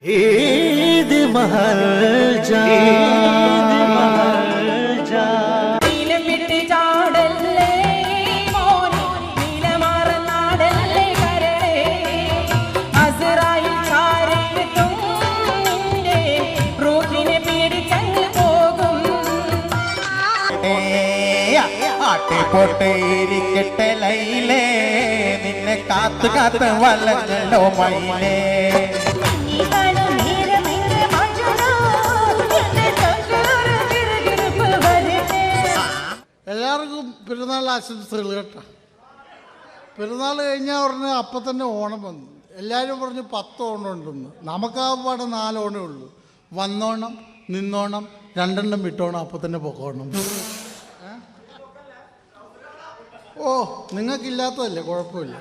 ईद महल जा പൊട്ടയിരിക്കട്ടെ ലൈലേ നിന്നെ കാത്തു കാത്ത് വലഞ്ഞല്ലോ മൈലേ എല്ലാവർക്കും പെരുന്നാൾ ആശംസകൾ കേട്ടോ. പെരുന്നാൾ കഴിഞ്ഞാൽ ഉടനെ അപ്പം തന്നെ ഓണം വന്നു. എല്ലാവരും പറഞ്ഞു 10 ഓണം ഉണ്ടെന്ന്. നമുക്കാപാടെ 4 ഓണേ ഉള്ളൂ. വന്നോണം, നിന്നോണം, 2 എണ്ണം വിട്ടോണം, അപ്പം തന്നെ പൊക്കോണം. ഓ, നിങ്ങൾക്കില്ലാത്തതല്ലേ, കുഴപ്പമില്ല.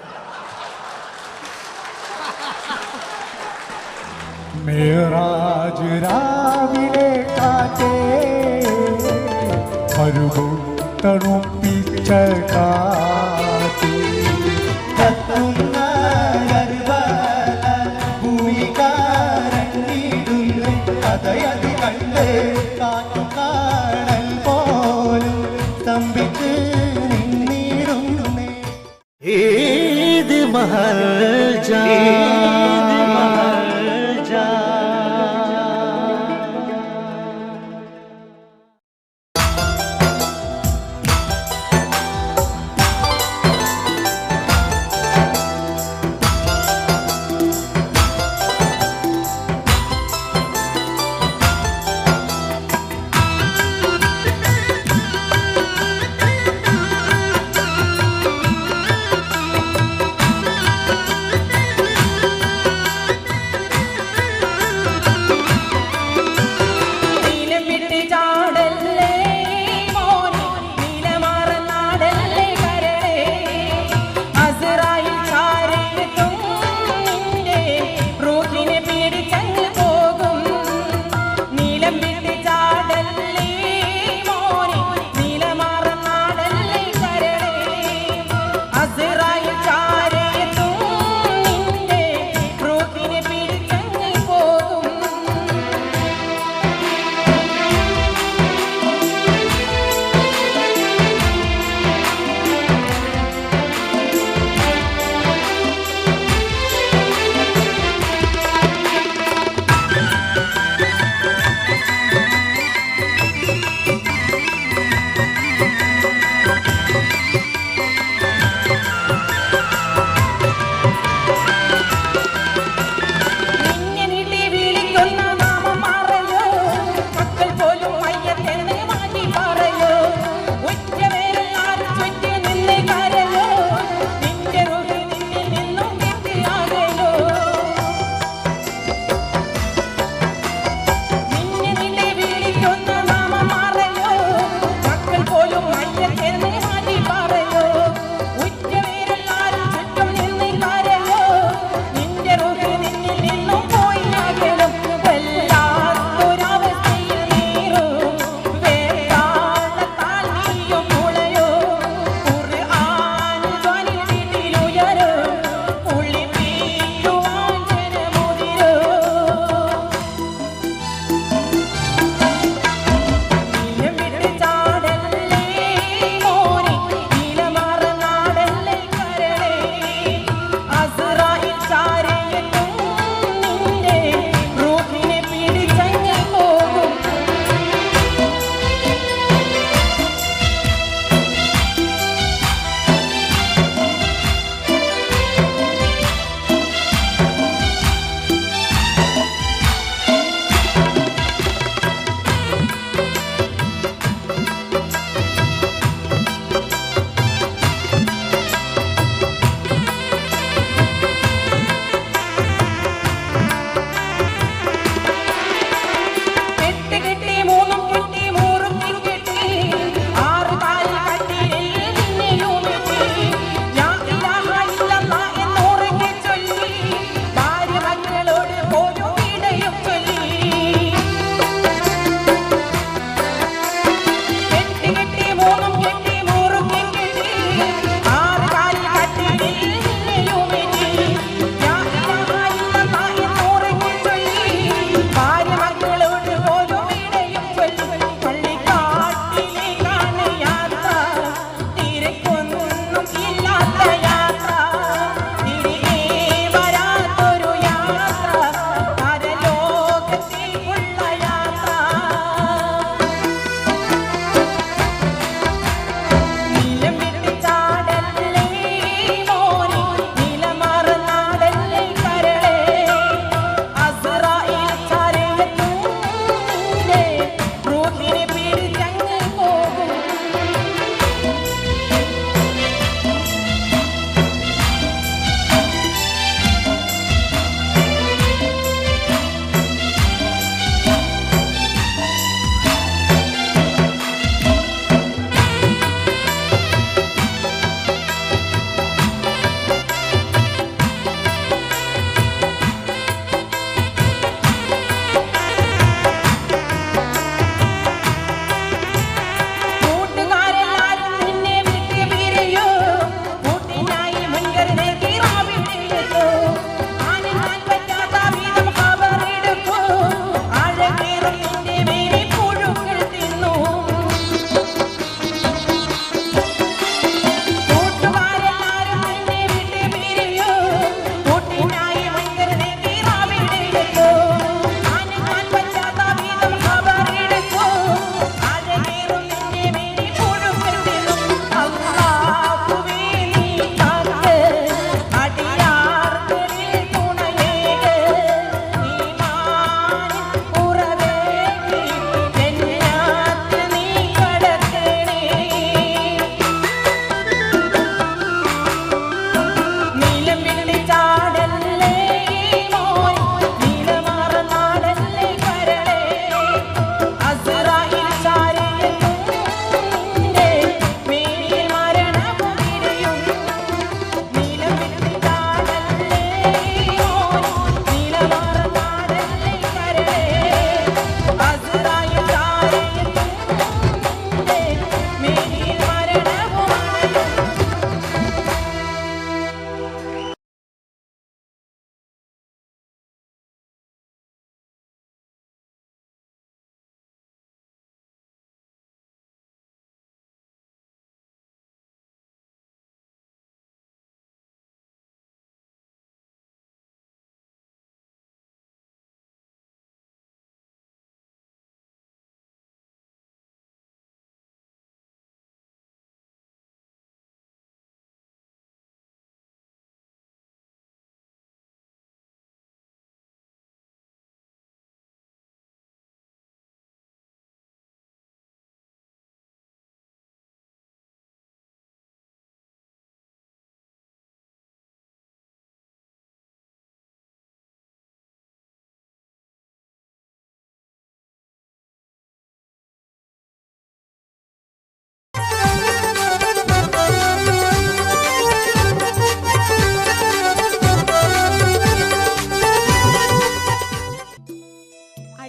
മേറാജ് രാവിലെ കാറ്റേ മരുഭൂ തണുപ്പിച്ച കാറ്റേ കത്തുന്ന ഭൂമികാരങ്ങിടുന്നു കഥയതി കണ്ട് കാറ്റും കാണൽ പോലും തമ്പിക്ക് നിന്നിടുന്നേ ईद महल जा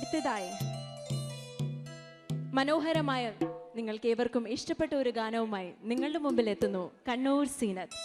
അടുത്തതായി മനോഹരമായ നിങ്ങൾക്ക് ഏവർക്കും ഇഷ്ടപ്പെട്ട ഒരു ഗാനവുമായി നിങ്ങളുടെ മുമ്പിൽ എത്തുന്നു കണ്ണൂർ സീനത്ത്.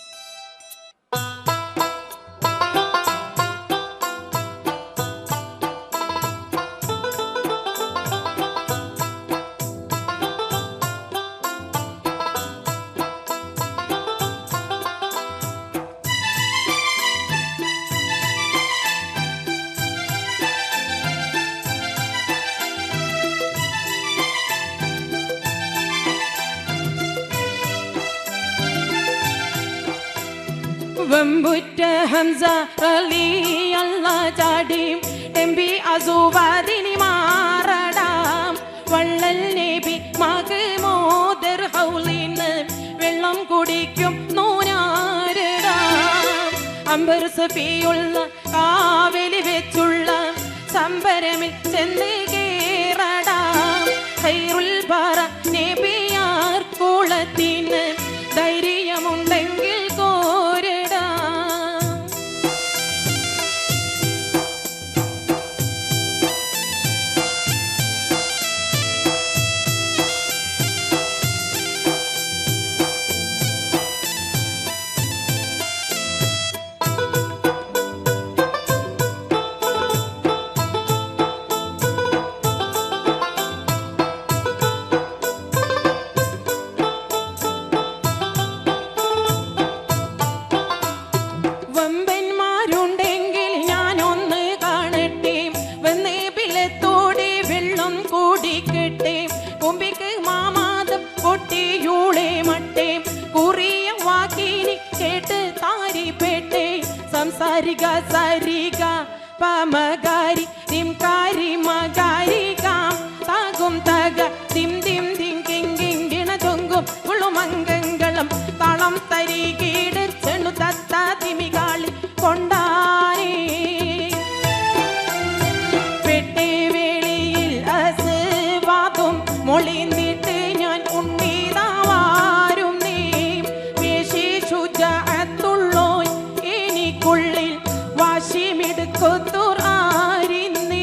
വെമ്പുറ്റ ഹംസ അലി അല്ലാ ചാടിയും എംബി അസുവാദിനി മാറടാം വള്ളൽ നബി മകമോദർ ഹൗലിന്ന് വെള്ളം കുടിക്കും നൂനാരടാം അമ്പർ സഫിയുള്ള കാവലി വെച്ചുള്ള സംബരമിൽ ചെന്ന് കേറടാം ഖൈറുൽ ബറ നബിയാർ കുളത്തിന് ധൈര്യമുണ്ടെങ്കിൽ കോരടാ. സംസാരിക സരിക പമകാരി തിംകാരി മകാരി കാം താകും തക തിം തിം തിം കിങ്കിങ്കിണ ചൊങ്കും ഉളുമംഗങ്ങളും തളം തരികീട് ചെണ്ണു തത്ത തിമികാളി കൊണ്ടാരേ പെട്ടേ വേളിയിൽ അസുവാദും മൊളിന്നിട്ട് ഞാൻ ഉണ്ണീതാവാരും നീ വേശി ശുചത്തുള്ളോ എനിക്കുള്ളിൽ വാശിമിടുക്കൊത്തുർ ആരിന്നീ.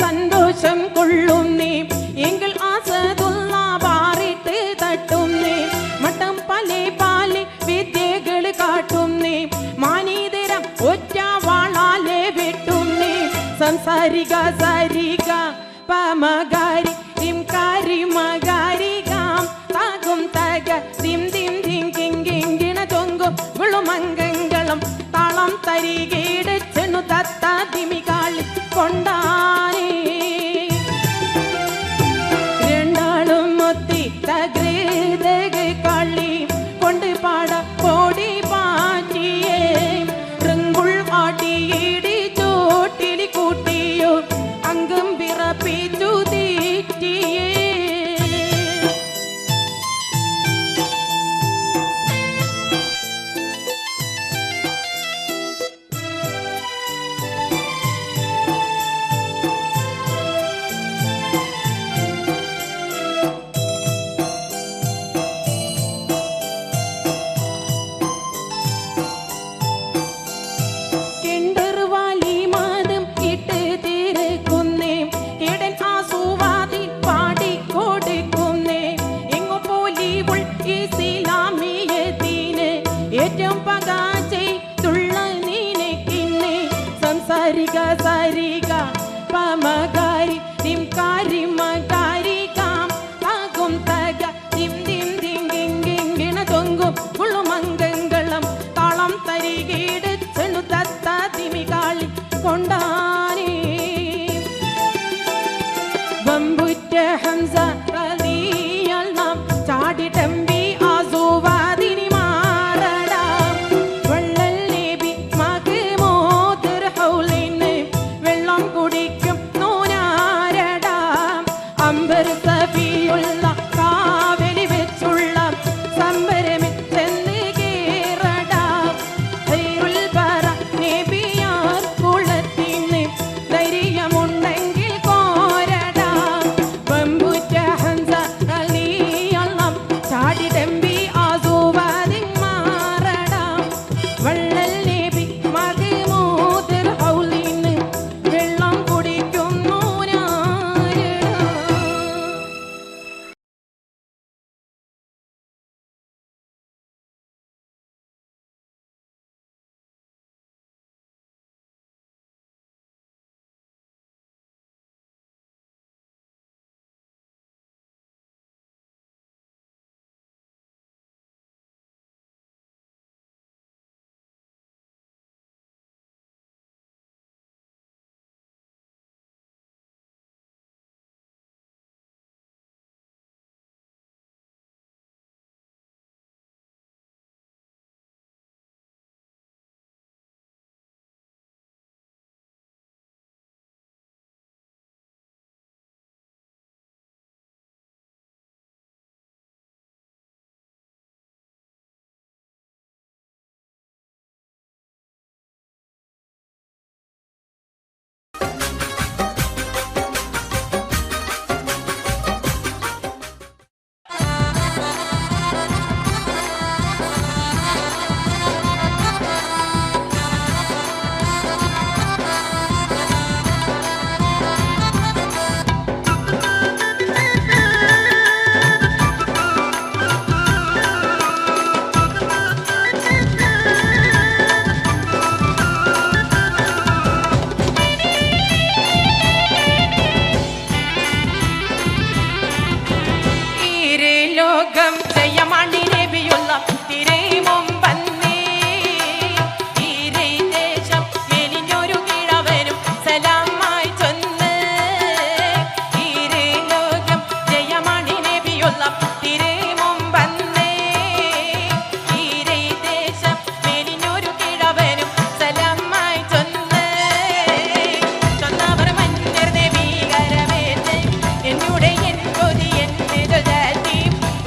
സന്തോഷം കൊള്ളുന്നേ എങ്കിൽ ആസതുള്ള പാറിട്ട് തട്ടുന്നേ മട്ടം പലേ പാലേ വിദ്യകൾ കാട്ടുന്നേ മാനീതരം ഒറ്റ വാളാലെ വെട്ടുന്നേ സംസാരിക സരിക പമകാരി തിംകാരി മകാരി കാം താകും തക തിം തിം തിം കിങ്കിങ്കിണ ചൊങ്കും വിളുമംഗങ്ങളും താളം തരികീട് ചെണ്ണു തത്ത തിമികാളി കൊണ്ടാരേ രണ്ടാളും ഒത്തി തകൃതക കളി കൊണ്ട് പാട കോടി പാറ്റിയേ റങ്കുൾ ആട്ടിയിടി ചോട്ടിലി കൂട്ടിയോ അംഗം വിറപ്പിച്ചു തീറ്റിയേ. ലോകം ജയമാണ്ടി നബിയുള്ള തിരേ മുമ്പന്നേ ഈരേ ദേശം മെലിഞ്ഞൊരു കിഴവനും സലാമായി ചൊന്ന് ഈരേ ലോകം ജയമാണ്ടി നബിയുള്ള തിരേ മുമ്പന്നേ ഈരേ ദേശം മെലിഞ്ഞൊരു കിഴവനും സലാമായി ചൊന്ന് ചൊന്നവർ മന്നർ നബീകരമേറ്റ് എന്നോട് എൻ കൊതി എന്നെ ജാതി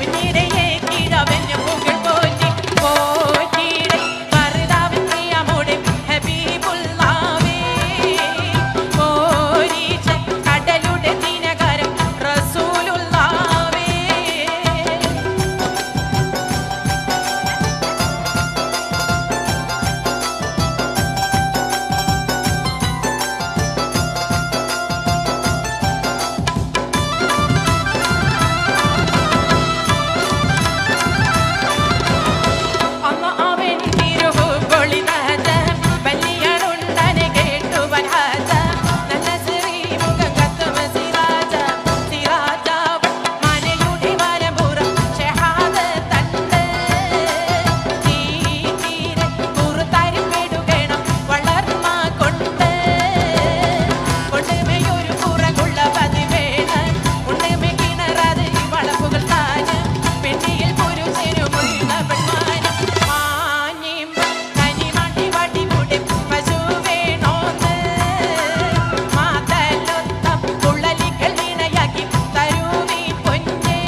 ഉന്നിരയെ കിഴവന് പുകൾ പോറ്റി പോറ്റിയുടെ ഭർത്താവിൻ പ്രിയമോടെ ഹബീബുള്ളാവേ പോരീച്ച കടലുടെ ദിനകരം റസൂലുള്ളാവേ അമ്മ അവൻ തിരുഹുബൊളി നഹജ ബല്ലിയളുണ്ടനെ കേട്ടു വൻഹജ നല്ല സിറി മുഖം കത്തുമ സിറാജ സിറാജ മനയുടെ വലപുറം ഷഹാദത്തണ്ട് തീരെ പുറത്തരിപ്പെടുകണം വളർമ്മ കൊണ്ട് കൊണ്ടുമയൊരു പുറകുള്ള പതിവേണ ഉണ്ണിമ കിണറത് വളപ്പുകൾ താന് പെണ്ണിയിൽ പുരുഷനുമുള്ള പെൺമാനം മാനിയും കനിമാട്ടി വടികൂടെ പശു വേണോന്ന് മാതലൊത്ത പുള്ളലിക്കൽ വീണയാക്കി തരൂവി പൊന്നേ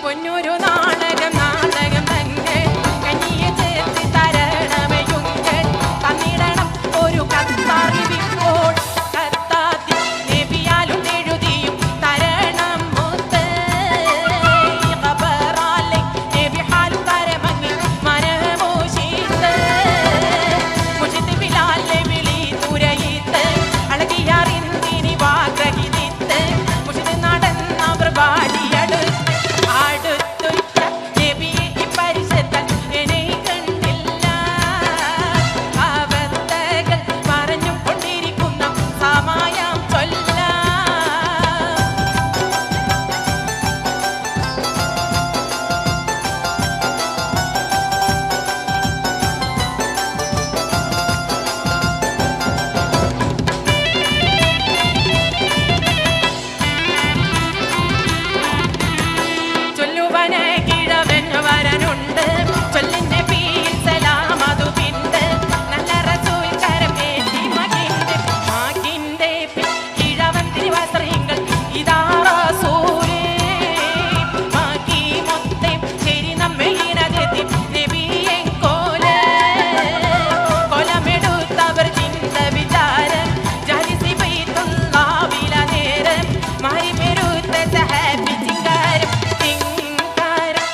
പൊന്നൊരു നാടകം നാടകം തന്നെ കനിയെ ചേർത്ത് തരണമയുങ്ങൾ തന്നിടണം ഒരു കത്തറിവിപ്പോൾ കത്താത്തി നബിയാലും എഴുതിയും തരണം മുത്ത് ഖബറാലെ നബി ഹാലും തരമങ്ങി മനമോശിത്ത് മുജിത് ബിലാലെ വിളി തുരയിത്ത് അളകിയാറിന്തിനി വാഗ്രഹിതിത്ത് മുജിത് നടന്നവർ പാടിയടുത്ത് അടുത്തുറ്റ നബിയെ ഈ പരിശുദ്ധൻ എന്നെ കണ്ടില്ല അവസ്ഥകൾ പറഞ്ഞും കൊണ്ടിരിക്കുന്ന സമയം ചൊല്ല ചൊല്ലുവന കിഴവൻ വരനുണ്ട് ചൊല്ലിന്റെ പീൽ സലാമതു പിണ്ട് നല്ല റസൂൽ കരമേറ്റി മകിന്റെ കിഴവൻ തിരുവസ്ത്രങ്ങൾ ഇതാ റസൂലേ മകി മൊത്തം ശരി നമ്മെ ഇനകത്തി നബിയെ കോല് കൊലമെടുത്തവർ ചിന്ത വിചാരം ജാലിസി ബൈത്തുള്ളാവില നേരം മാറി പെരുത്ത സഹാബി ചിങ്കാരം ചിങ്കാരം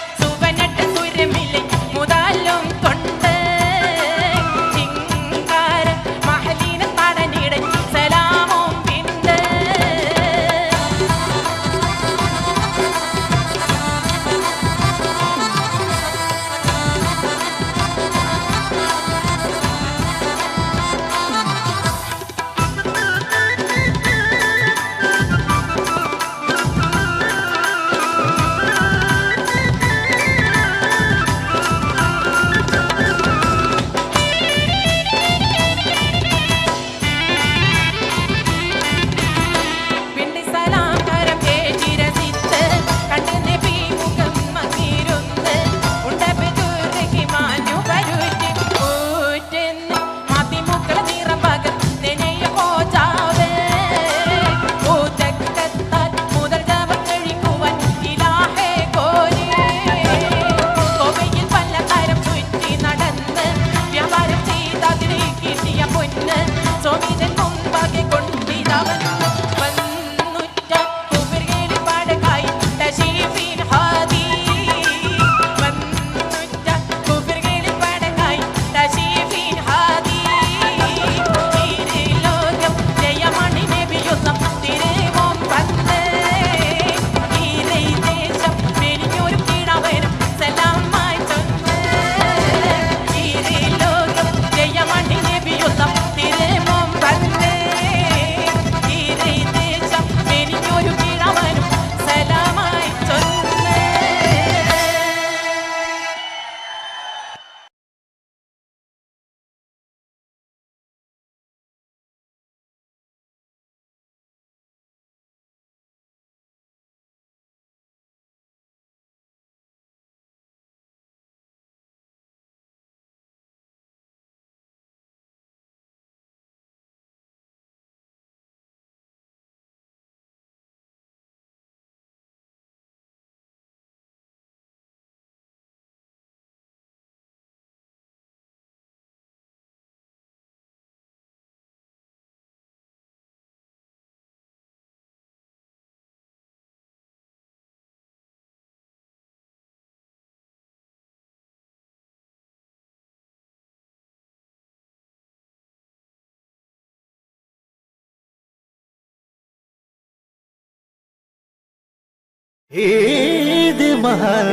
ईद महल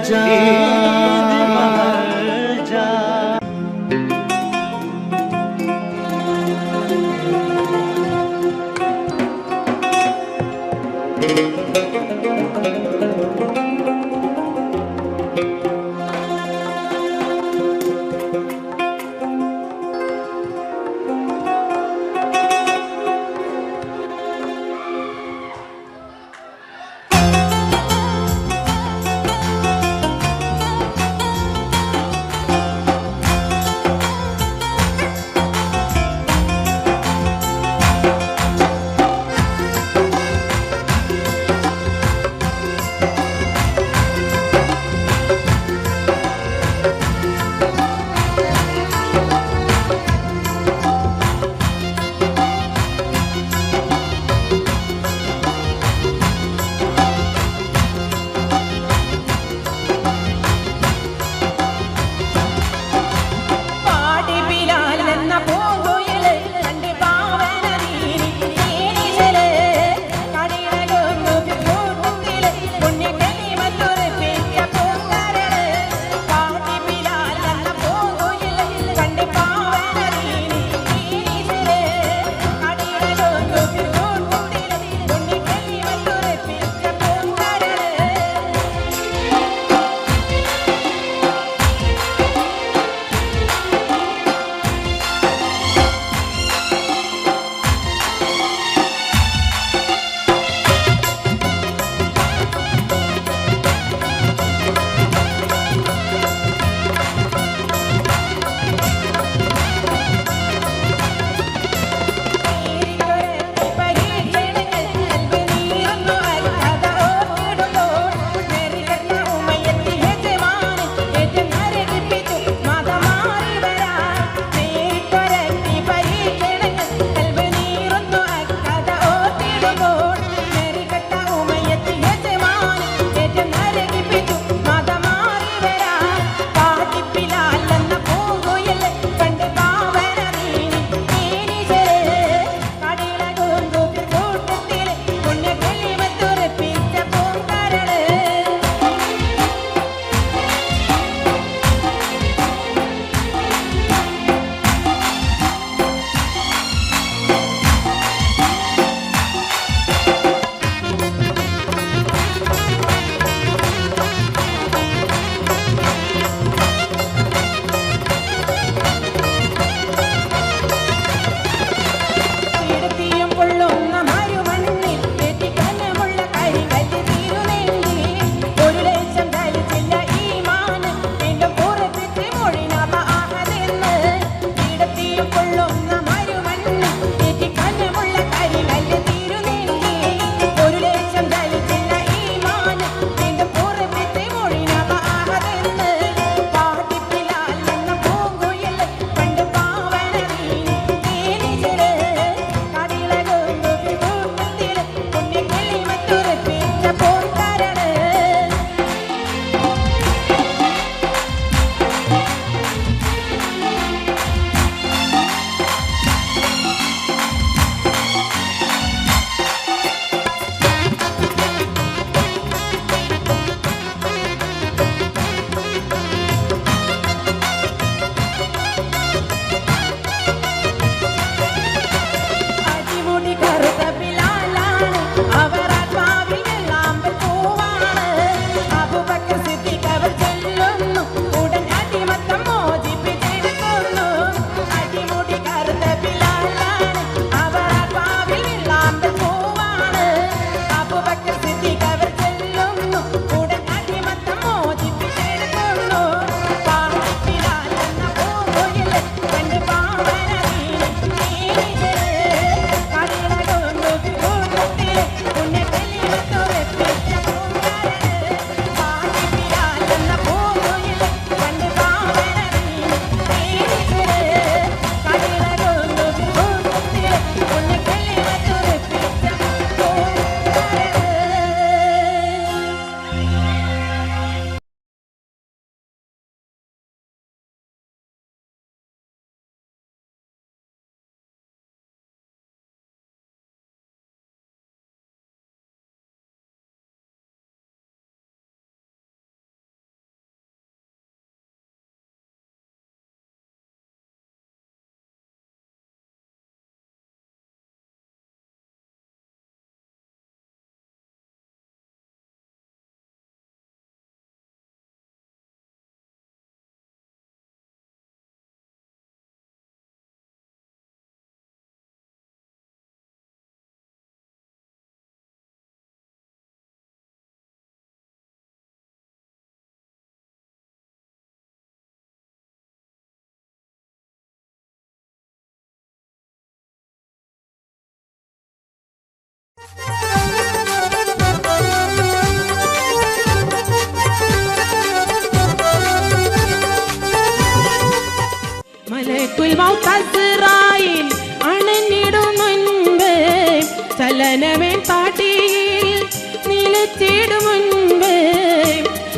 जा, ईद महल जा।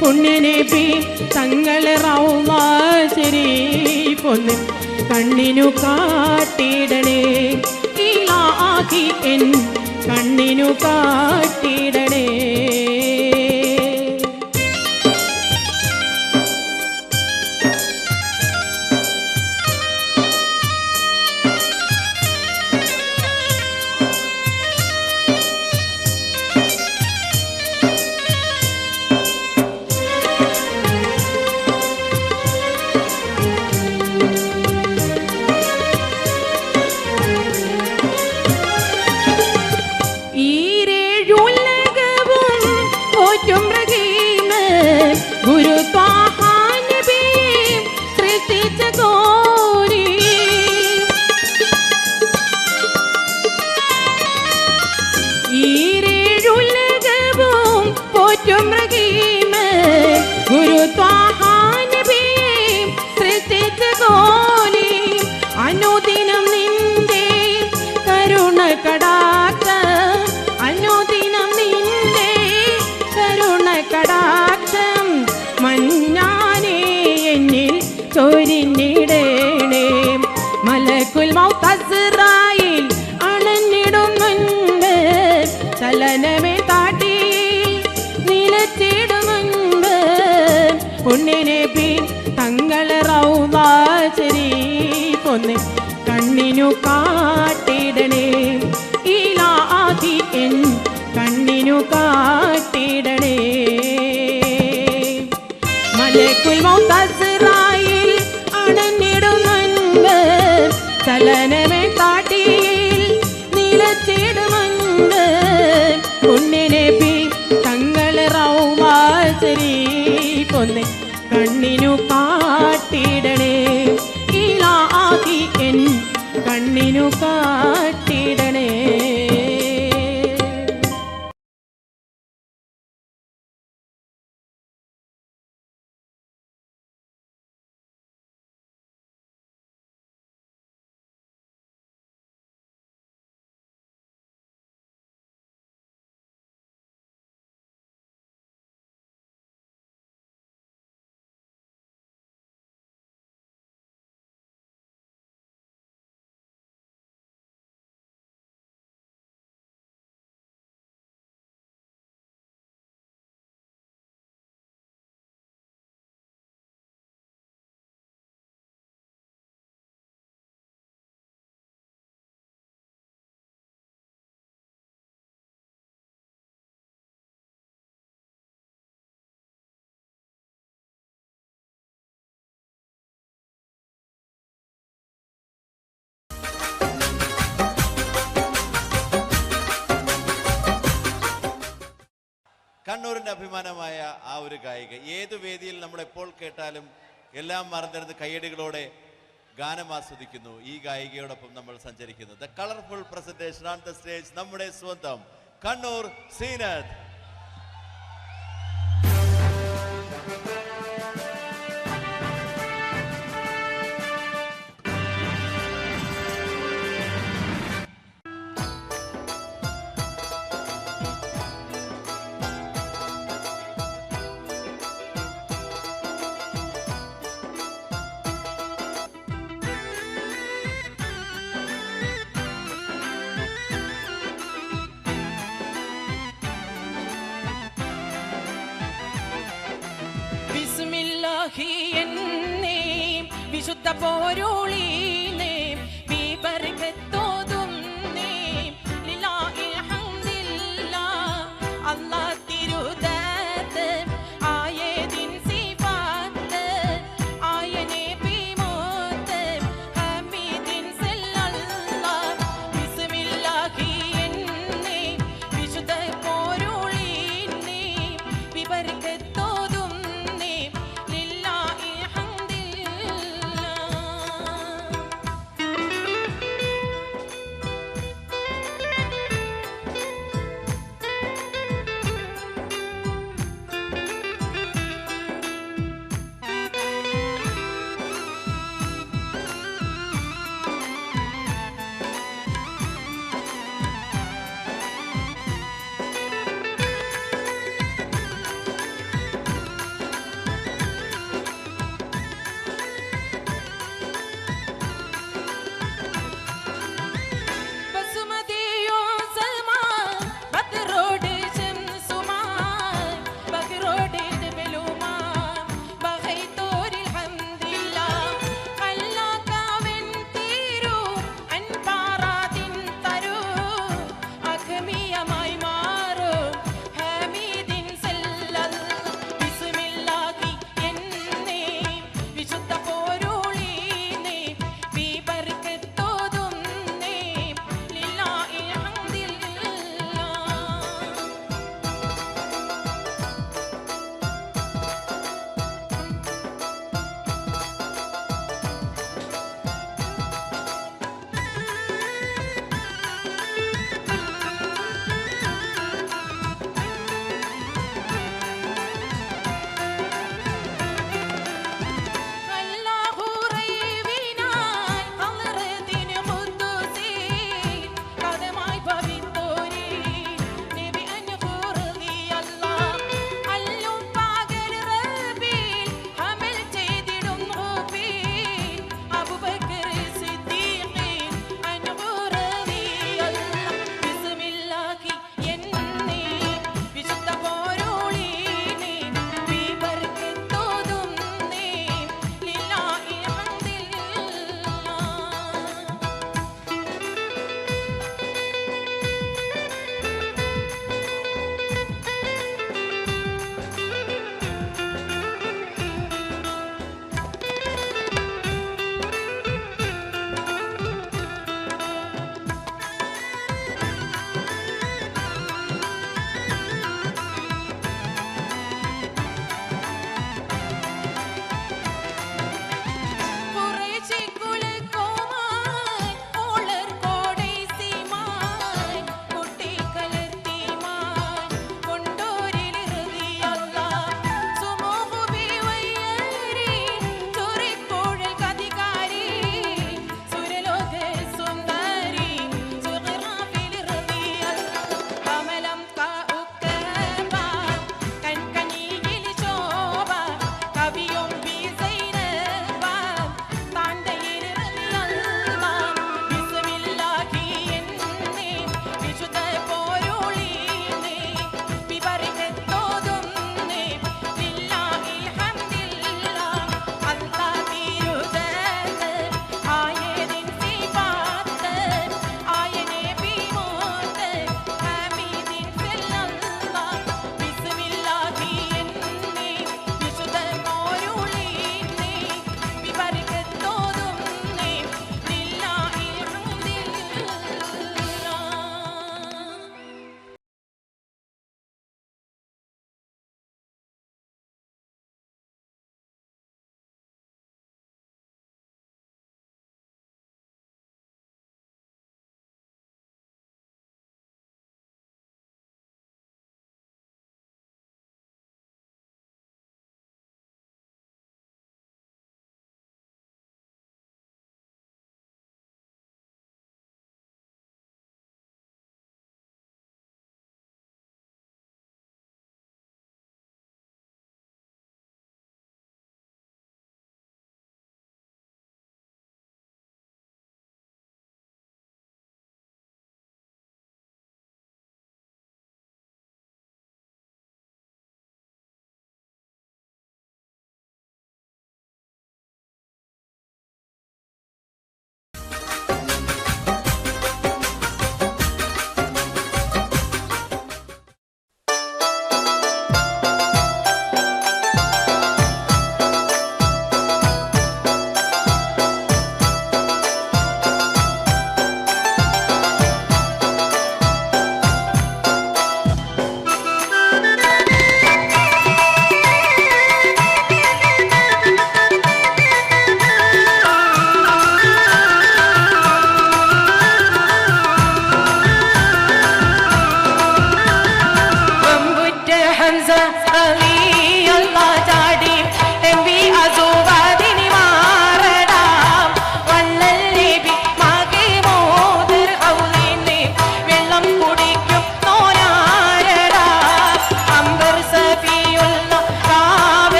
പുണ്യനബി തങ്ങളെ റൗള ശരീഫൊന്ന് കണ്ണിനു കാട്ടിടണേ ഇലാഹി എൻ കണ്ണിനു കാട്ടിടണേ. അനുദിനം നിന്റെ കരുണ കടാക്ഷം, അനുദിനം നിന്റെ കരുണ കടാക്ഷം മഞ്ഞാനേ എന്നിൽ ചൊരിഞ്ഞിടണേ. മലക്കുൽ മൗത്ത് അസ്റായിൽ അണഞ്ഞിടുന്നുണ്ട്, ചലനമേ താട്ടി നിലച്ചിടുന്നുണ്ട്. പുണ്യനബി തങ്ങളെ റൗള ശരീഫൊന്ന് കണ്ണിനു കാട്ടിടണേ ഇലാഹി എൻ കണ്ണിനു കാട്ടിടണേ. മലക്കുൽ മൗത്ത് അസ്റായിൽ അണഞ്ഞിടുന്നുണ്ട്, ചലനമേ കാട്ടിയിൽ നിലച്ചിടുന്നുണ്ട്. പുണ്യനബി തങ്ങളെ റൗള ശരീഫൊന്ന് കണ്ണിനു കാട്ടിടണേ ഇലാഹി എൻ കണ്ണിനു കാട്ടിടണേ. കണ്ണൂരിൻ്റെ അഭിമാനമായ ആ ഒരു ഗായിക ഏത് വേദിയിൽ നമ്മൾ എപ്പോൾ കേട്ടാലും എല്ലാം മറന്നിരുന്ന് കയ്യടികളോടെ ഗാനം ആസ്വദിക്കുന്നു. ഈ ഗായികയോടൊപ്പം നമ്മൾ സഞ്ചരിക്കുന്നു. The colourful presentation on the stage, നമ്മുടെ സ്വന്തം കണ്ണൂർ സീനത്ത്. വിശുദ്ധ പോരുളീനേ ബിബർകത്തോതും നീ ലില്ലാഹി ഹംദില്ലാഹ് അല്ലാഹ് തിരുദാത്ത് ആയതിൻ സിഫാത്ത് ആയനെ ബിമോത്ത് ഹമീദിൻ സല്ലല്ലാഹ് ബിസ്മില്ലാഹി എന്നേ വിശുദ്ധ പോരുളീനേ ബിബർകത്തോതും നീ ലില്ലാഹി ഹംദില്ലാഹ്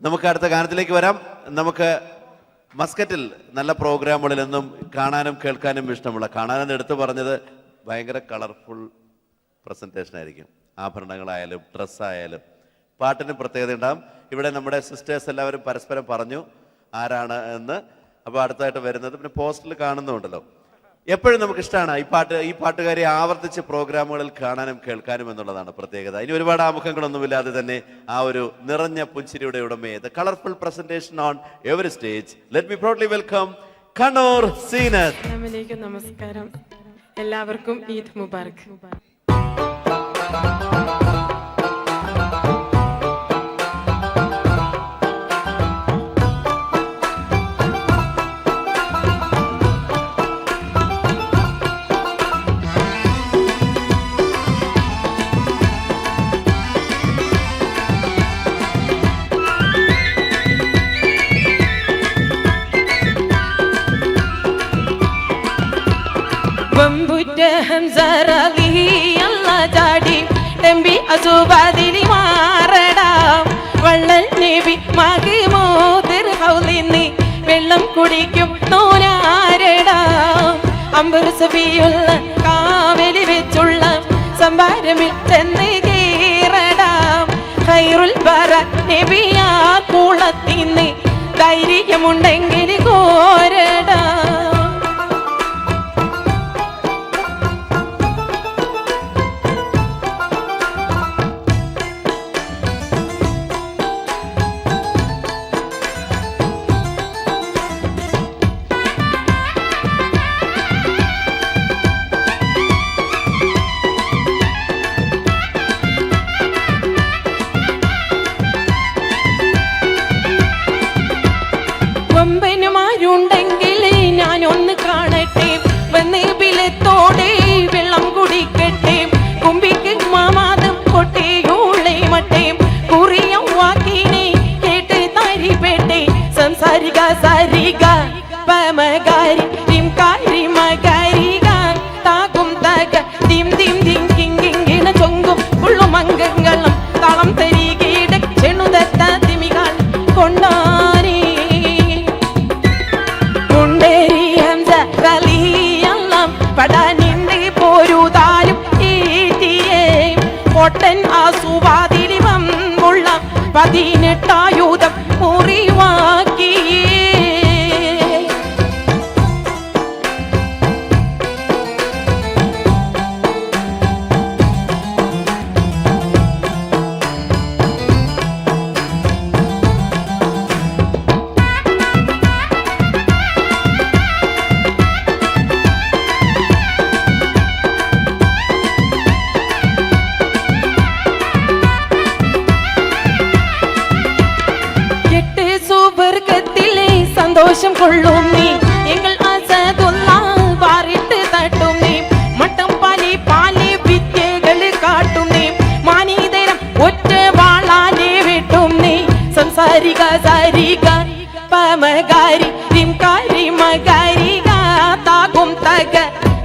നമുക്ക് അടുത്ത ഗാനത്തിലേക്ക് വരാം. നമുക്ക് മസ്കറ്റിൽ നല്ല പ്രോഗ്രാമുകളിൽ നിന്നും കാണാനും കേൾക്കാനും ഇഷ്ടമുള്ള, കാണാനെന്ന് എടുത്തു പറഞ്ഞത് ഭയങ്കര കളർഫുൾ പ്രസൻറ്റേഷൻ ആയിരിക്കും. ആഭരണങ്ങളായാലും ഡ്രസ്സായാലും പാട്ടിന് പ്രത്യേകത ഉണ്ടാകും. ഇവിടെ നമ്മുടെ സിസ്റ്റേഴ്സ് എല്ലാവരും പരസ്പരം പറഞ്ഞു ആരാണ് എന്ന്. അപ്പോൾ അടുത്തായിട്ട് വരുന്നത് പിന്നെ പോസ്റ്ററിൽ കാണുന്നുണ്ടല്ലോ. എപ്പോഴും നമുക്ക് ഇഷ്ടമാണ് ഈ പാട്ടുകാരെ ആവർത്തിച്ച് പ്രോഗ്രാമുകളിൽ കാണാനും കേൾക്കാനും എന്നുള്ളതാണ് പ്രത്യേകത. ഇനി ഒരുപാട് ആമുഖങ്ങളൊന്നുമില്ലാതെ തന്നെ ആ ഒരു നിറഞ്ഞ പുഞ്ചിരിയുടെ ഉടമയെ, the colourful presentation on every stage, let me proudly welcome Kannur Zeenath. അസ്സലാമു നമസ്കാരം. എല്ലാവർക്കും ഈദ് മുബാറക്. വെള്ളം കുടിക്കും നോനാരടാം അമ്പരസവിയുള്ള കാവലി വെച്ചുള്ള സംഭാരമിൽ ചെന്ന് കീറടാം ഖൈറുൽ ബറ നബിയാ കൂളത്തിന്ന് ധൈര്യമുണ്ടെങ്കിൽ കോരടാം. കൊമ്പനുമാരുണ്ടെങ്കിൽ ഞാനൊന്ന് കാണട്ടെ, വന്ന് ബിലത്തോടെ വെള്ളം കുടിക്കട്ടെ, കുമ്പിക്ക് മാമാതം കൊട്ടേയൂളെ മട്ടേ കുറിയ വാക്കിനെ കേട്ട് താരിപ്പെട്ടെ സംസാരിക സാരിക പമകാരി ടിംകാരി മകാരിക താകും തക ദിം ദിം ദിം കിങ്കിങ്കിണ ചൊങ്കും ഉള്ളുമംഗങ്ങളും തളം തരികീട ചെണുതത്ത തിമികൾ കൊണ്ടാനേ പടാനിന്റെ പോരുതാലും ഈറ്റിയേ പൊട്ടൻ ആസുവാതിരി വമ്പുള്ള 18 ആയുധം മുറിവാക്കിയേ. സന്തോഷം കൊള്ളും നീ എങ്ങൾ അസദുള്ള വാറിട്ട് തട്ടും നീ മട്ടം പാലി പാലി വിദ്യകൾ കാട്ടും നീ മാനീതരം ഒറ്റ വാളാലെ വിട്ടും നീ സംസാരിക സാരിക പമകാരി ദിംകാരി മകാരിക താകും തക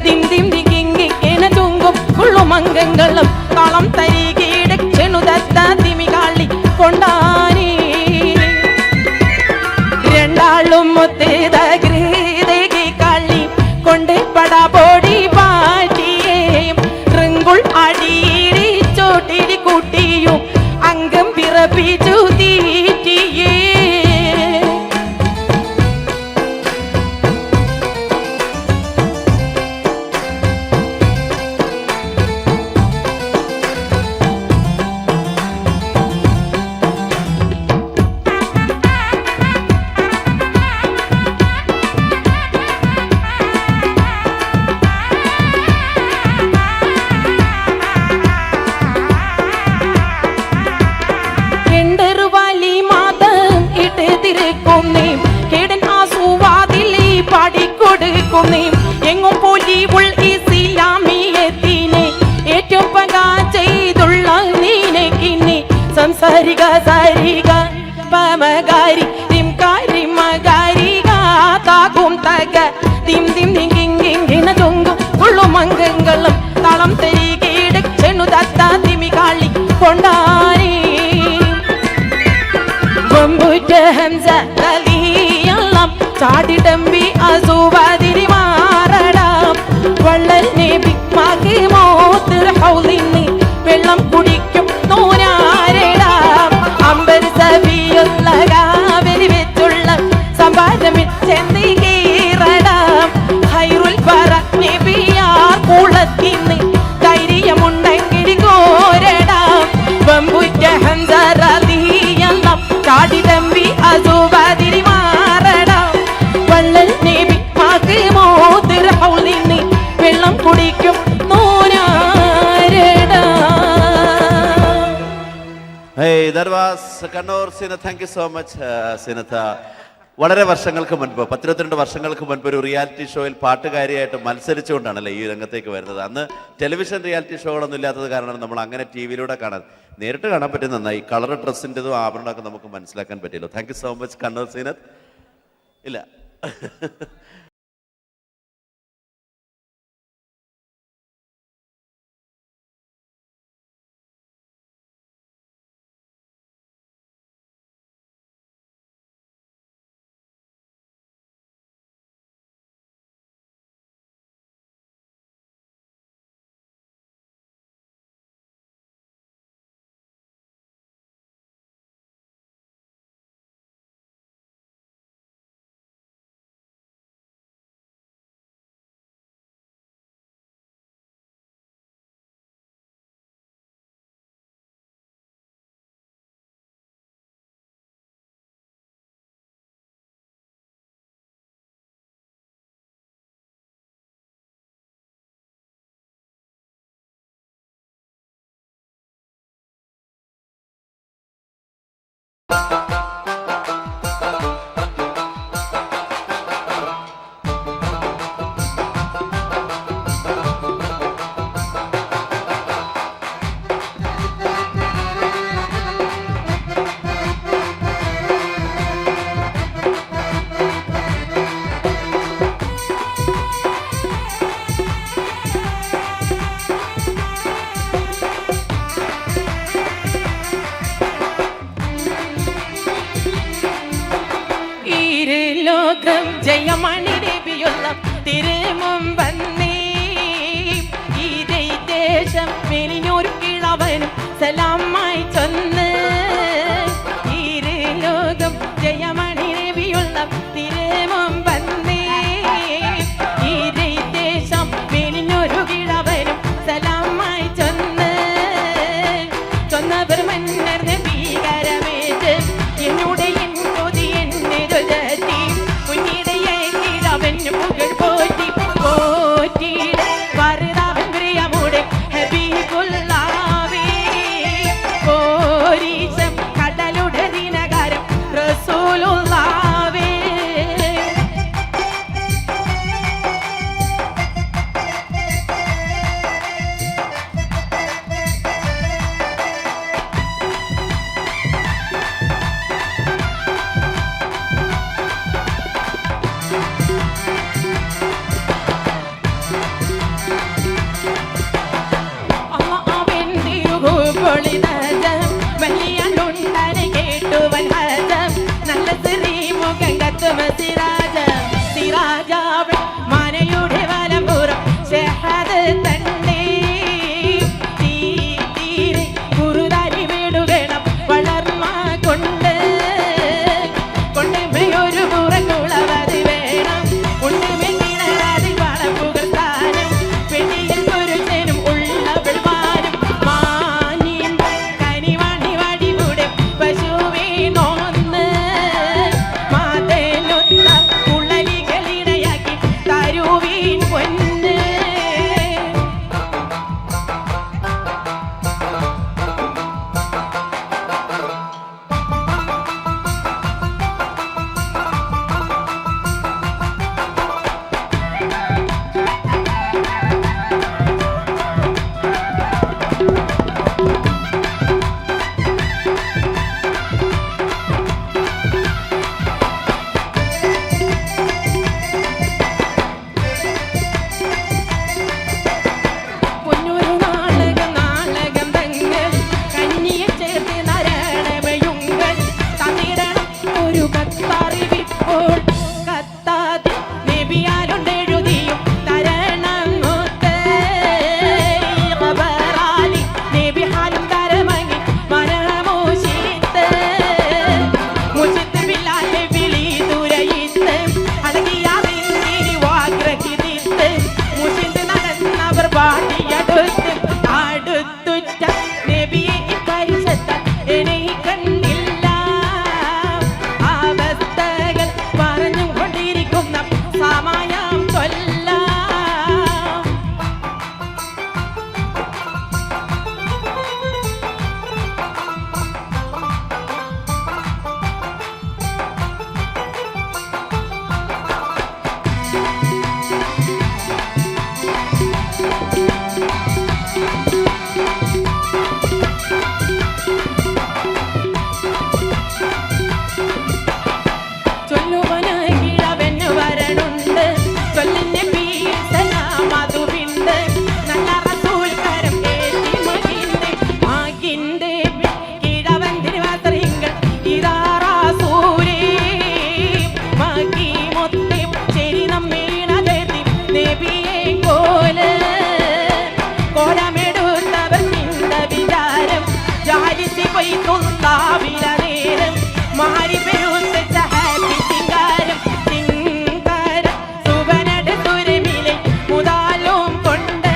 ദിം ദിം ദിങ്ങിങ്ങിന ചുങ്കും ഉള്ളുമംഗങ്ങളും തളം തരികീട ചെണുതത്ത തിമികാളി കൊണ്ടാനേ രണ്ടാളും ഒത്തേതകൃതകി കളി കൊണ്ട് പടപൊടി പാറ്റിയേ റിങ്കുൾ അടിയിടി ചോട്ടിരി കൂട്ടിയും അംഗം പിറപ്പിച്ചു തീറ്റിയേ. എങ്ങും പൊലിവുൾ ഇസ്ലാമിയത്തിനെ ഏറ്റവും പക ചെയ്തുള്ള നീനക്കിന്നെ സംസാരിക സാരിക പമകാരി ദിംകാരി മകാരിക താകും തക ദിം ദിം ദിങ്ങിങ്ങിന ചൊങ്കും ഉള്ളുമംഗങ്ങളും തളം തരികീട ചെണുതത്ത തിമികാളി കൊണ്ടാനേ. ഹംസ റളിയല്ലാഹ് ചാടിടമ്പി അസുവാതിരി മാറടാം വള്ളൽ നബി മഹിമോത്ത് ഹൗലിനി വെള്ളം കുടിക്കും നൂനാരടാം അമ്പർ സബിയുള്ള കാവലി വെച്ചുള്ള സമ്പാദമിൽ ചെന്തി കീറടാം ഹൈറുൽ പറ നബിയാർ കുളത്തിന്ന് ധൈര്യമുണ്ടെങ്കിൽ കോരടാം വമ്പുറ്റ ഹംസ റളിയല്ലാഹ് ചാടിടമ്പി അസുവാതിരി മാറടാം വള്ളൽ നബി മഹിമോത്ത് ഹൗലിനി വെള്ളം കുടിക്കും Hey, that was Kannur Sinath. Thank you so much, Sinatha. വളരെ വർഷങ്ങൾക്ക് മുൻപ് 12 വർഷങ്ങൾക്ക് മുൻപ് ഒരു റിയാലിറ്റി ഷോയിൽ പാട്ടുകാരിയായിട്ട് മത്സരിച്ചുകൊണ്ടാണല്ലേ ഈ രംഗത്തേക്ക് വരുന്നത്. അന്ന് ടെലിവിഷൻ റിയാലിറ്റി ഷോകളൊന്നും ഇല്ലാത്തത് കാരണം നമ്മൾ അങ്ങനെ ടി വിയിലൂടെ കാണാൻ നേരിട്ട് കാണാൻ പറ്റും. നന്നായി കളർ ഡ്രസ്സിൻ്റെതും ആഭരണമൊക്കെ നമുക്ക് മനസ്സിലാക്കാൻ പറ്റിയല്ലോ. Thank you so much Kannur Zeenath. ഇല്ല ജയമണി നബിയുള്ള തിരുമുമ്പന്നേ ഈ ദേശം മെലിഞ്ഞൊരു കിളവനും സലാമായി ചൊന്ന് ഈ ലോകം ജയമണി നബിയുള്ള തിരുമുമ്പന്നേ ഈ ദേശം മെലിഞ്ഞൊരു കിളവനും സലാമായി ചൊന്ന് ചൊന്നവർ മന്നർ നബീകരമേറ്റ് എന്നോട് എന്നോതി എന്നെ രുചത്തി അവന് പുകൾ പോറ്റി പോറ്റിയുടെ വരദാൻ പ്രിയമുടെ ഹബീബുല്ലാവേ ബൈത്തുല്ലാവില നേരം മാരി പെരുത്ത ഹാപ്പി സിംഗാരം സിംഗാര സുവനട സുരമിലെ മുതാലും കൊണ്ട്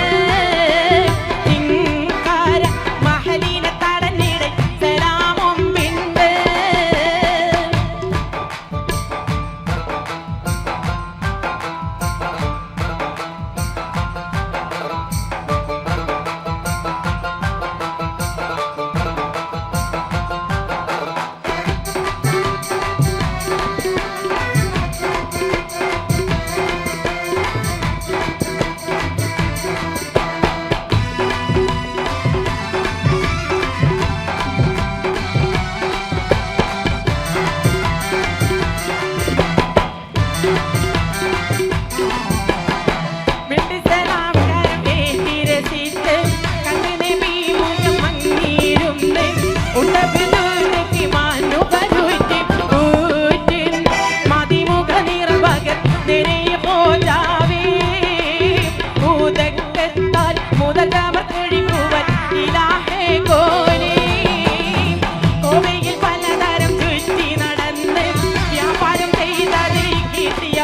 സിംഗാര മഹലിന തടഞ്ഞിട സലാമും പിണ്ട്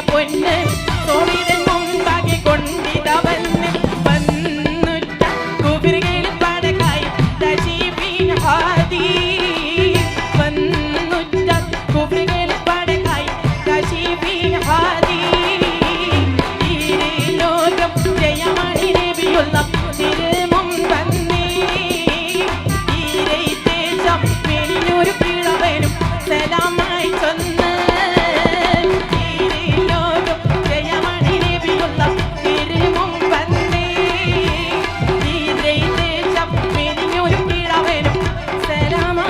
പൊന്ന് സോവിതൻ മുമ്പാകെ കൊണ്ടിതവന്ന് വന്നുറ്റ കുബിർകളിൽ പടകായി തജീബിൻ ഹാദി വന്നുറ്റ കുബിർകളിൽ പടകായി തജീബിൻ ഹാദി ഈ ലോകം ജയമണി നബിയുള്ള തിരുമും വന്നേ ഈ തേജം വെളിയൊരു കിഴവനും സലാമായി ചൊന്ന് സലാമ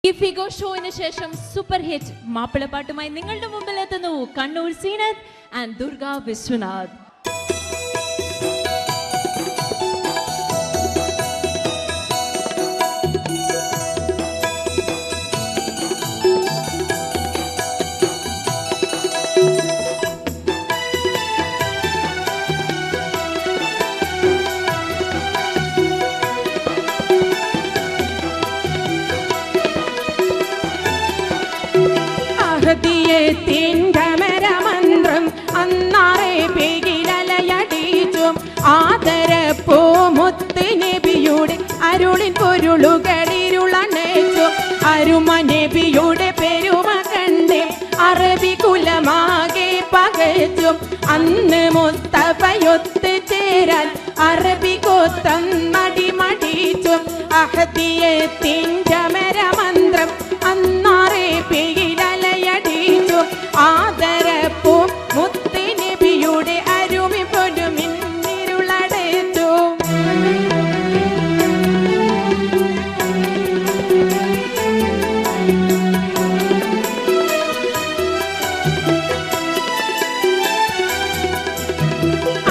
ഈ ഫിഗോ ഷോയിന് ശേഷം സൂപ്പർ ഹിറ്റ് മാപ്പിളപ്പാട്ടുമായി നിങ്ങളുടെ മുമ്പിൽ എത്തുന്നു കണ്ണൂർ സീനത്ത് ആൻഡ് ദുർഗ വിശ്വനാഥ്. മന്ത്രം അന്നാറെ പേകിലലയടിച്ചും ആദരപ്പൂ മുത്ത് നബിയുടെ അരുളിൻ പൊരുളുകളിരുളണേച്ചു അരുമ നബിയുടെ പെരുമ കണ്ട് അറബി കുലമാകെ പകച്ചും അന്ന് മുസ്തഫയൊത്ത് ചേരാൻ അറബി കോത്തം മടിമടിച്ചും അഹദിയത്തിൻ്റെ മരമന്ത്രം അന്നാറെ പേകിലലയടിച്ചു ആദരപ്പൂ മുത്ത് നബിയുടെ അരുമി പൊരുമിന്നിരുളടച്ചു.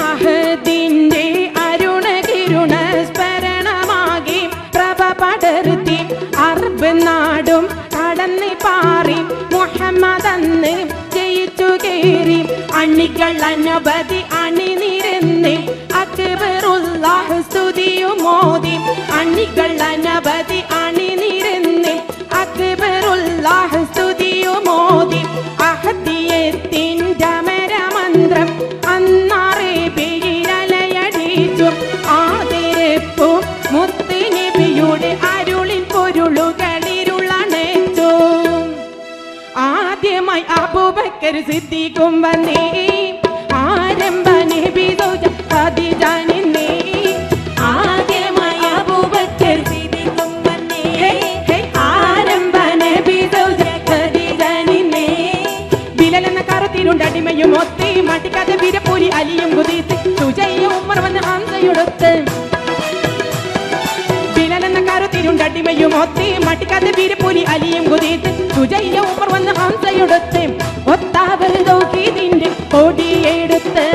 അഹദിന്റെ അരുണകിരുണ സ്മരണമാകി പ്രഭ പടർത്തി അറബ് നാടും കടന്ന് പാറി മുഹമ്മദ് അന്ന് ജയിച്ചു കയറി അണികൾ അനവധി അണിനിരന്ന് അക്ബറുല്ലാഹ് സ്തുതിയുമോദി അണികൾ അനവധി അണിനിരന്ന് അക്ബറുല്ലാഹ് സ്തുതിയുമോദി അഹദിയത്തിൻ്റെ മരമന്ത്രം അന്നാറെ പേരിലലയടിച്ചു ആദരപ്പൂ മുത്ത് നബിയുടെ അരുളിൻ പൊരുളുകളിരുളണച്ചു. ആദ്യമായി അബൂബക്കർ സിദ്ദീഖും വന്നേ ആരംഭ നബി ഖദീജ നിന്നേ ആദ്യമായി അബൂബക്കർ സിദ്ദീഖും വന്നേ ആരംഭ നബി ഖദീജ നിന്നേ ബിലാൽ എന്ന കറുത്തിരുണ്ടടിമയും ഒത്തി മടിക്കാതെ വീരപ്പൂരി അലിയും കുതിത്ത് സുജയ്യ ഉമർ വന്ന് ഹംസയൊടുത്ത് ിരുണ്ടടിമയും ഒത്തി മട്ടിക്കാതെ വീരപ്പൂരി അലിയും കുതിത്ത് സുജയ്യ ഉമർ വന്ന് ഹംസയൊടുത്ത് ഒത്താവൽ തൗഹീദിന്റെ കൊടിയെടുത്ത്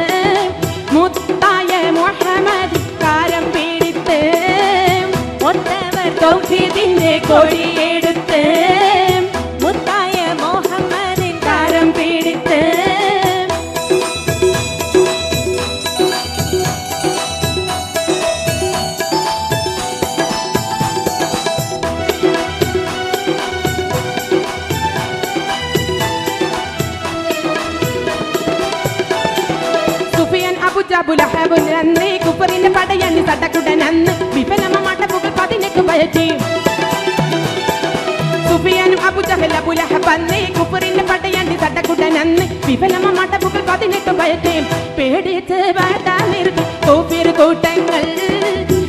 മുത്തായ മുഹമ്മദ് കാരം പീഡിത്ത് ഒത്തവർ തൗഹീദിന്റെ കൊടിയെടുത്ത് മുത്തായ മുഹമ്മദ് കാരം പീഡിത്ത് അബുലഹബുലന്ന് കുപ്പറിന്റെ പടയന്ന് തട്ടക്കുടനന്ന് വിഫലമാട്ടപ്പുകൾ 18 പയറ്റി സുഫിയാനും അബുജഹൽ അബുലഹബന്ന് കുപ്പറിന്റെ പടയന്ന് തട്ടക്കുടനന്ന് വിഫലമാട്ടപ്പുകൾ 18 പയറ്റി പേടിച്ച് വാടാ നിർത്തി കോഫിർ കൂട്ടങ്ങൾ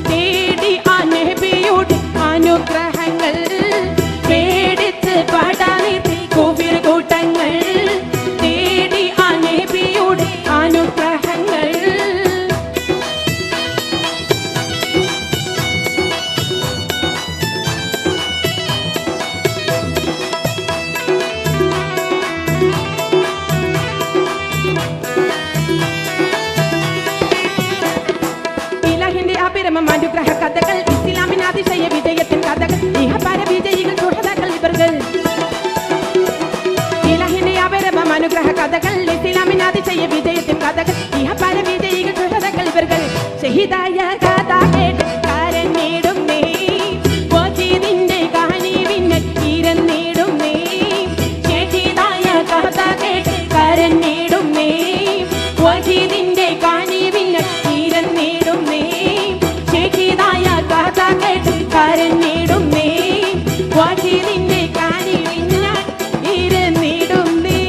തേടി ആ നബിയുടെ അനുഗ്രഹങ്ങൾ പേടിച്ച് വാടാ നിർത്തി കോഫിർ കൂട്ടങ്ങൾ തേടി ആ നബിയുടെ അനുഗ്രഹങ്ങൾ. അനുഗ്രഹ കഥകൾ ഇസ്ലാമിന് അതിശയ വിജയത്തിൻ കഥകൾ ഇഹപര വിജയികൾ സുഹൃത്തുക്കൾ ഇവர்கள் ഇലാഹിന്റെ അപരമം അനുഗ്രഹ കഥകൾ ഇസ്ലാമിന് അതിശയ വിജയത്തിൻ കഥകൾ ഇഹപര വിജയികൾ സുഹൃത്തുക്കൾ ഇവர்கள் ഷഹീദായ കഥ കേട്ട് കരഞ്ഞിടും നീ വജീദിന്റെ കഹനീവിന്നൽ ഇരന്നിടും നീ ഷഹീദായ കഥ കേട്ട് കരഞ്ഞിടും നീ വജീദിന്റെ കഹനീവിന്നൽ ഇരന്നിടും നീ ഷഹീദായ കഥ കേട്ട് കരഞ്ഞിടും നീ വജീദിന്റെ കഹനീവിന്നൽ ഇരന്നിടും നീ.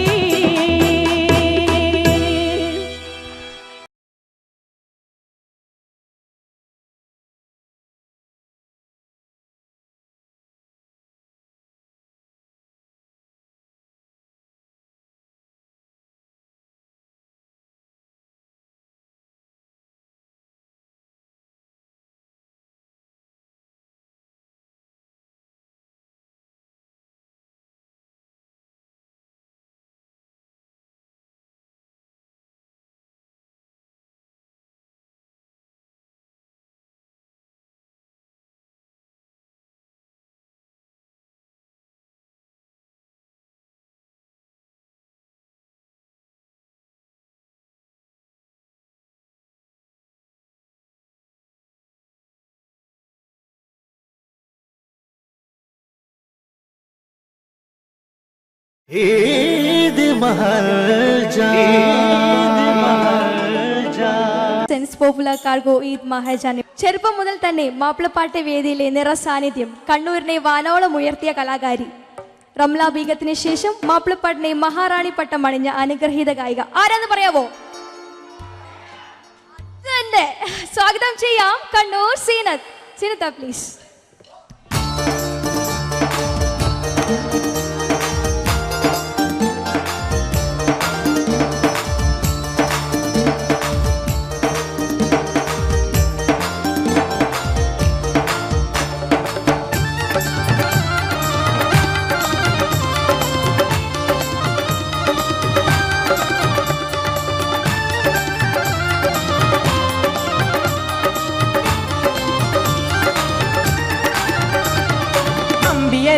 ईद महल जा സെൻസ് പോപ്പുലർ കാർഗോ ഈദ് മഹാജാൻ ചെറുപ്പം മുതൽ തന്നെ മാപ്പിളപ്പാട്ട് വേദിയിലെ നിറസാന്നിധ്യം കണ്ണൂരിനെ വാനോളം ഉയർത്തിയ കലാകാരി റംല ബീഗത്തിന് ശേഷം മാപ്പിളപ്പാട്ടിനെ മഹാറാണി പട്ടം അണിഞ്ഞ അനുഗ്രഹീത ഗായിക ആരാന്ന് പറയാവോ? തന്നെ സ്വാഗതം ചെയ്യാം കണ്ണൂർ സീനത്ത്. സീനത്ത പ്ലീസ്.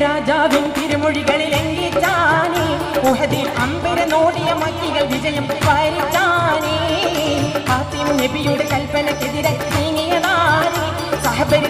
രാജാവിൻ തിരുമൊഴികളിൽ എങ്കിച്ചാനേ ഉഹദിൽ അമ്പര നോടിയ മക്കികൾ വിജയം വരിച്ചാനേ ഫാത്തിമ നബിയുടെ കൽപ്പനക്കെതിരെ നീങ്ങിയതാനേ സഹബരി